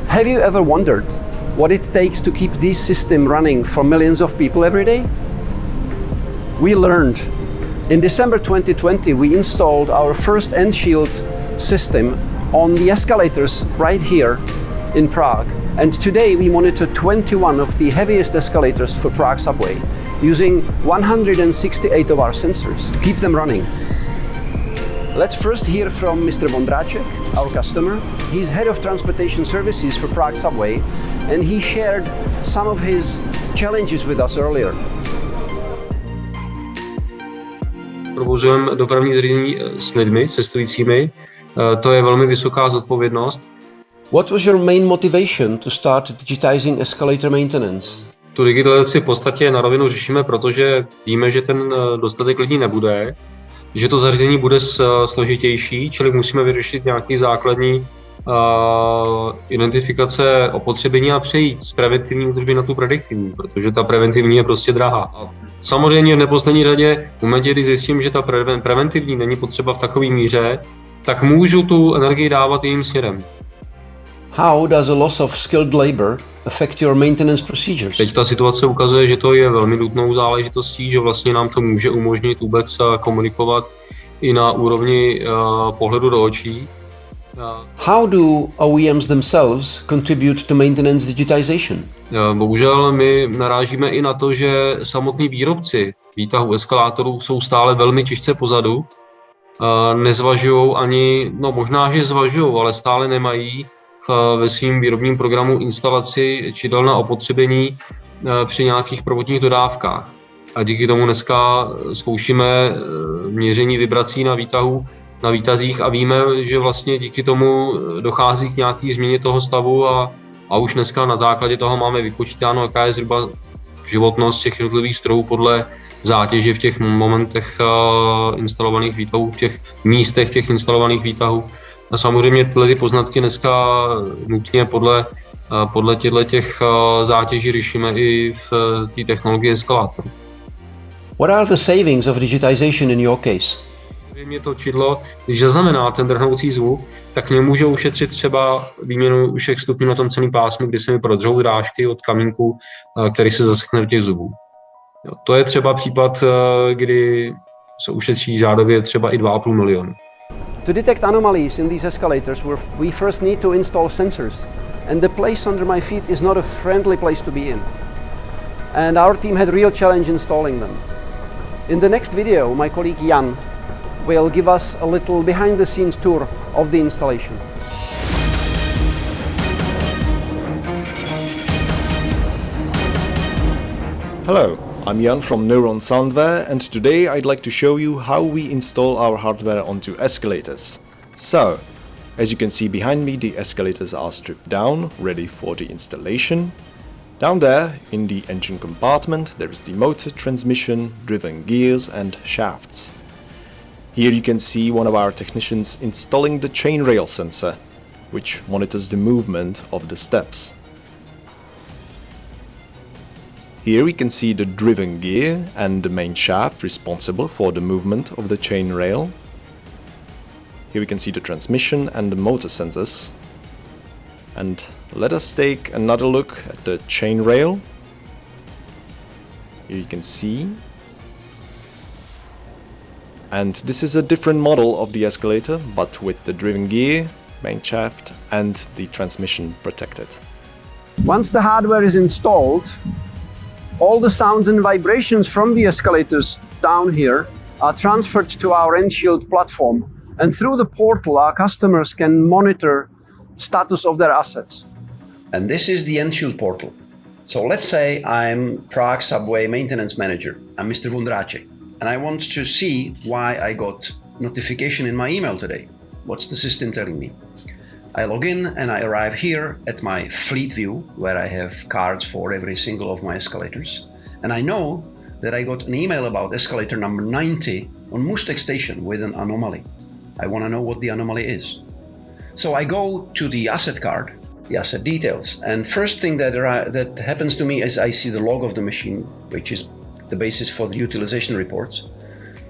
Have you ever wondered what it takes to keep this system running for millions of people every day? We learned. In December 2020, we installed our first end shield system on the escalators right here in Prague. And today we monitor 21 of the heaviest escalators for Prague subway using 168 of our sensors to keep them running. Let's first hear from Mr. Vondracek, our customer. He's head of transportation services for Prague subway, and he shared some of his challenges with us earlier. Provozujeme dopravní zařízení s lidmi, cestujícími. To je velmi vysoká zodpovědnost. What was your main motivation to start digitizing escalator maintenance? Tu digitalizaci v podstatě na rovinu řešíme, protože víme, že ten dostatek lidí nebude, že to zařízení bude složitější, čili musíme vyřešit nějaký základní identifikace opotřebení a přejít z preventivní údržby na tu prediktivní, protože ta preventivní je prostě drahá. A samozřejmě v neposlední řadě, v momentě, kdy zjistím, že ta preventivní není potřeba v takové míře, tak můžu tu energii dávat jiným směrem. How does a loss of skilled labor affect your maintenance procedures? Teď ta situace ukazuje, že to je velmi nutnou záležitostí, že vlastně nám to může umožnit vůbec komunikovat i na úrovni pohledu do očí. How do OEMs themselves contribute to maintenance digitization? Bohužel my narážíme i na to, že samotní výrobci výtahu eskalátorů jsou stále velmi těžce pozadu. Nezvažují ani, možná, že zvažují, ale stále nemají ve svým výrobním programu instalaci čidel na opotřebení při nějakých prvotních dodávkách. A díky tomu dneska zkoušíme měření vibrací na výtazích a víme, že vlastně díky tomu dochází k nějaký změně toho stavu a už dneska na základě toho máme vypočítáno, jaká je zhruba životnost těch jednotlivých strojů podle zátěže v těch momentech instalovaných výtahů, v těch místech těch instalovaných výtahů. A samozřejmě tyhle poznatky dneska nutně podle těch zátěží řešíme i v té technologii eskalátorů. What are the savings of digitization in your case? Mě to čidlo, když zaznamená ten drhnoucí zvuk, tak mě může ušetřit třeba výměnu všech stupňů na tom celém pásmu, kdy se mi prodřou drážky od kamínku, který se zasekne do těch zubů. Jo, to je třeba případ, kdy se ušetří řádově třeba i 2,5 milionu. To detect anomalies in these escalators, we first need to install sensors. And the place under my feet is not a friendly place to be in. And our team had real challenge installing them. In the next video, my colleague Jan will give us a little behind-the-scenes tour of the installation. Hello, I'm Jan from Neuron soundware, and today I'd like to show you how we install our hardware onto escalators. So, as you can see behind me, the escalators are stripped down, ready for the installation. Down there, in the engine compartment, there is the motor, transmission, driven gears and shafts. Here you can see one of our technicians installing the chain rail sensor, which monitors the movement of the steps. Here we can see the driven gear and the main shaft responsible for the movement of the chain rail. Here we can see the transmission and the motor sensors. And let us take another look at the chain rail. Here you can see. And this is a different model of the escalator, but with the driven gear, main shaft and the transmission protected. Once the hardware is installed, all the sounds and vibrations from the escalators down here are transferred to our N-Shield platform, and through the portal our customers can monitor status of their assets. And this is the N-Shield portal. So let's say I'm Prague subway maintenance manager. I'm Mr. Vondracek, and I want to see why I got notification in my email today. What's the system telling me? I log in and I arrive here at my fleet view, where I have cards for every single of my escalators. And I know that I got an email about escalator number 90 on Mustek station with an anomaly. I want to know what the anomaly is. So I go to the asset card, the asset details, and first thing that happens to me is I see the log of the machine, which is the basis for the utilization reports.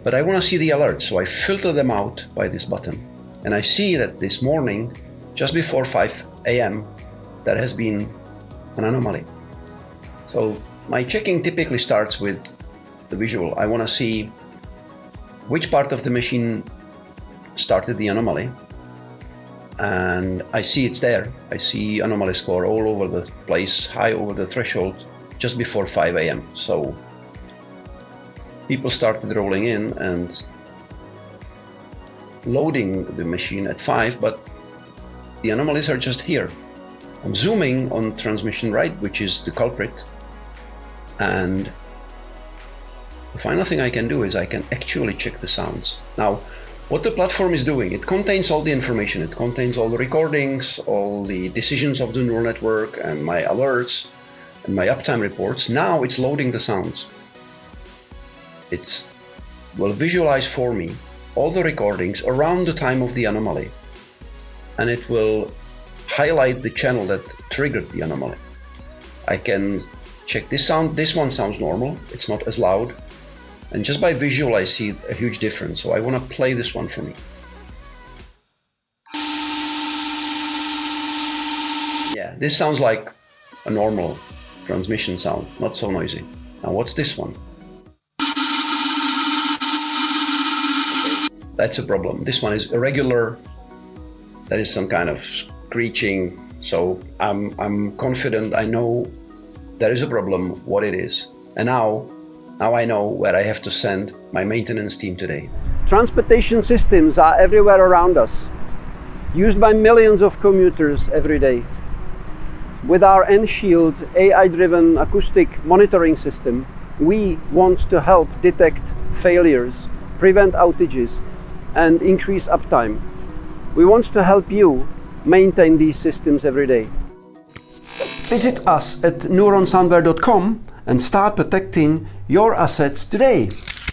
But I want to see the alerts, so I filter them out by this button. And I see that this morning, just before 5 a.m., there has been an anomaly. So my checking typically starts with the visual. I want to see which part of the machine started the anomaly, and I see it's there. I see anomaly score all over the place, high over the threshold, just before 5 a.m. So people started rolling in and loading the machine at 5, but the anomalies are just here. I'm zooming on transmission right, which is the culprit, and the final thing I can do is I can actually check the sounds. Now, what the platform is doing, it contains all the information. It contains all the recordings, all the decisions of the neural network, and my alerts, and my uptime reports. Now it's loading the sounds. It will visualize for me all the recordings around the time of the anomaly, and it will highlight the channel that triggered the anomaly. I can check this sound. This one sounds normal. It's not as loud. And just by visual, I see a huge difference. So I want to play this one for me. Yeah, this sounds like a normal transmission sound, not so noisy. Now what's this one? That's a problem. This one is irregular. There is some kind of screeching. So I'm confident. I know there is a problem, what it is. And now I know where I have to send my maintenance team today. Transportation systems are everywhere around us, used by millions of commuters every day. With our N-Shield AI-driven acoustic monitoring system, we want to help detect failures, prevent outages, and increase uptime. We want to help you maintain these systems every day. Visit us at neuronsoundware.com and start protecting your assets today.